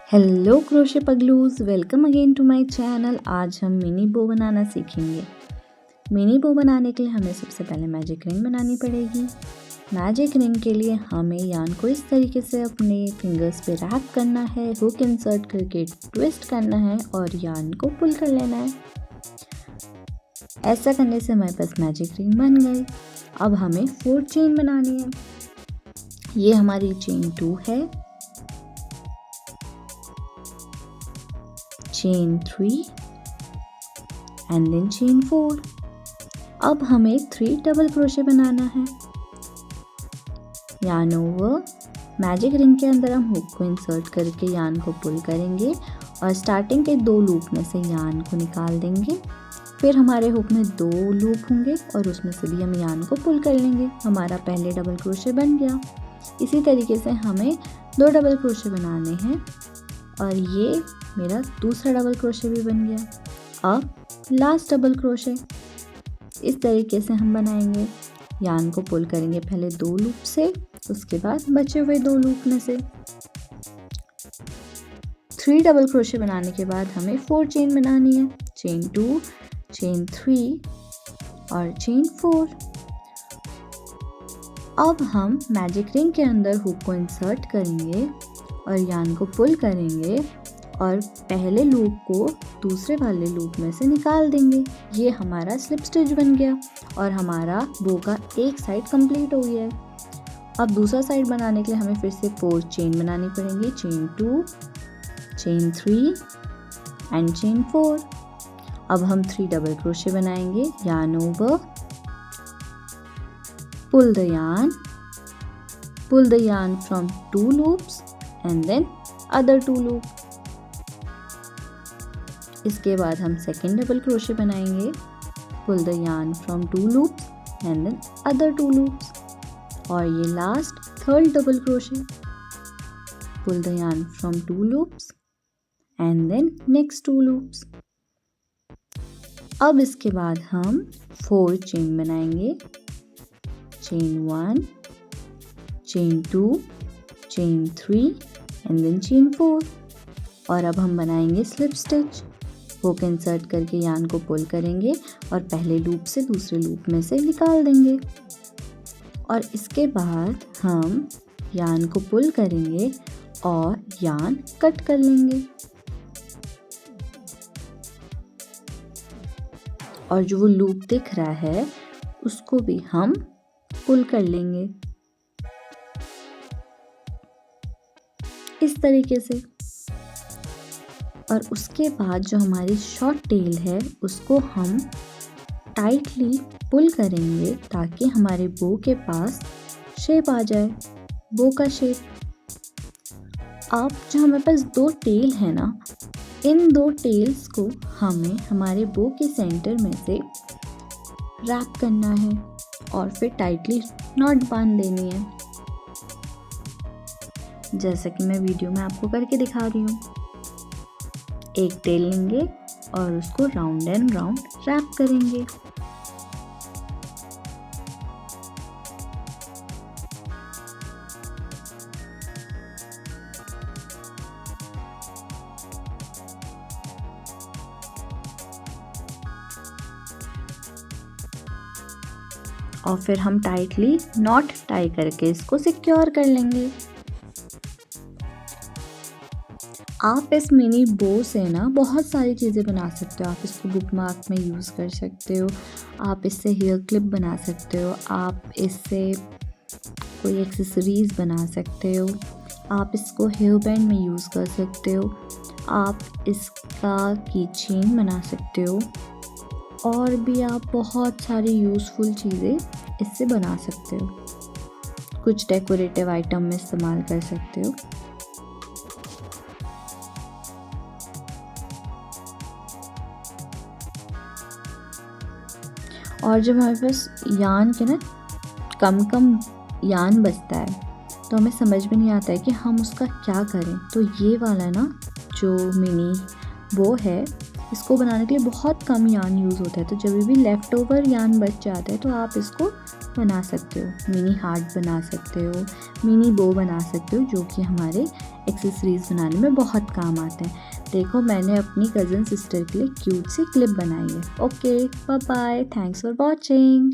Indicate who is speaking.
Speaker 1: Hello crochet पगलूज, welcome again to my channel. आज हम मिनी बो बनाना सीखेंगे। मिनी बो बनाने के लिए हमें सबसे पहले मैजिक रिंग बनानी पड़ेगी। मैजिक रिंग के लिए हमें यान को इस तरीके से अपने फिंगर्स पे रैप करना है, हुक इंसर्ट करके ट्विस्ट करना है और यान को पुल कर लेना है। ऐसा करने से हमारे पास मैजिक रिंग बन गई। अब हमें 4 चेन बनानी है। ये हमारी चेन 2 है, chain 3 and then chain 4। अब हमें 3 डबल क्रोशे बनाना है। यान ओवर, मैजिक रिंग के अंदर हम हुक को इंसर्ट करके यान को पुल करेंगे और स्टार्टिंग के 2 लूप में से यान को निकाल देंगे। फिर हमारे हुक में 2 लूप होंगे और उसमें से भी हम यान को पुल कर लेंगे। हमारा पहले डबल क्रोशे बन गया। इसी तरीके से हमें 2 डबल क्रोशे बनाने हैं और ये मेरा दूसरा डबल क्रोशे भी बन गया। अब लास्ट डबल क्रोशे इस तरीके से हम बनाएंगे। यान को पुल करेंगे पहले 2 लूप से, उसके बाद बचे हुए 2 लूप में से। 3 डबल क्रोशे बनाने के बाद हमें 4 चेन बनानी है। चेन 2, चेन 3 और चेन 4। अब हम मैजिक रिंग के अंदर हुक को इंसर्ट करेंगे और यान को पुल करेंगे और पहले लूप को दूसरे वाले लूप में से निकाल देंगे। ये हमारा स्लिप स्टिच बन गया और हमारा बो का एक साइड कंप्लीट हो गया है। अब दूसरा साइड बनाने के लिए हमें फिर से 4 चेन बनानी पड़ेंगी। Chain 2, chain 3 and chain 4। अब हम 3 डबल क्रोशे बनाएंगे। Yarn over, pull the yarn from 2 loops and then other 2 loop। इसके बाद हम सेकेंड डबल क्रोशे बनाएंगे। Pull the yarn from 2 loops and then other 2 loops। और ये last third double crochet. Pull the yarn from 2 loops and then next 2 loops। अब इसके बाद हम 4 चेन बनाएंगे। Chain 1, chain 2, chain 3 and then chain 4। और अब हम बनाएंगे स्लिप स्टिच। हुक इंसर्ट करके यान को पुल करेंगे और पहले लूप से दूसरे लूप में से निकाल देंगे। और इसके बाद हम यान को पुल करेंगे और यान कट कर लेंगे। और जो वो लूप दिख रहा है उसको भी हम पुल कर लेंगे इस तरीके से। और उसके बाद जो हमारी शॉर्ट टेल है उसको हम टाइटली पुल करेंगे ताकि हमारे बो के पास शेप आ जाए, बो का शेप। अब जो हमारे पास 2 टेल है ना, इन 2 टेल्स को हमें हमारे बो के सेंटर में से रैप करना है और फिर टाइटली नॉट बांध देनी है, जैसा कि मैं वीडियो में आपको करके दिखा रही हूँ। एक टेल लेंगे और उसको राउंड एंड राउंड रैप करेंगे। और फिर हम टाइटली नॉट टाई करके इसको सिक्योर कर लेंगे। आप इस मिनी बो से ना बहुत सारी चीज़ें बना सकते हो। आप इसको बुक मार्क में यूज़ कर सकते हो, आप इससे हेयर क्लिप बना सकते हो, आप इससे कोई एक्सेसरीज़ बना सकते हो, आप इसको हेयर बैंड में यूज़ कर सकते हो, आप इसका की चेन बना सकते हो और भी आप बहुत सारी यूज़फुल चीज़ें इससे बना सकते हो। कुछ डेकोरेटिव आइटम में इस्तेमाल कर सकते हो। और जब हमारे पास यान के ना कम यान बचता है तो हमें समझ में नहीं आता है कि हम उसका क्या करें। तो ये वाला ना जो मिनी बो है इसको बनाने के लिए बहुत कम यान यूज़ होता है, तो जब भी लेफ़्ट ओवर यान बच जाता है तो आप इसको बना सकते हो। मिनी हार्ट बना सकते हो, मिनी बो बना सकते हो, जो कि हमारे एक्सेसरीज़ बनाने में बहुत काम आते हैं। देखो मैंने अपनी कज़न सिस्टर के लिए क्यूट सी क्लिप बनाई है। Okay, bye bye, thanks for watching.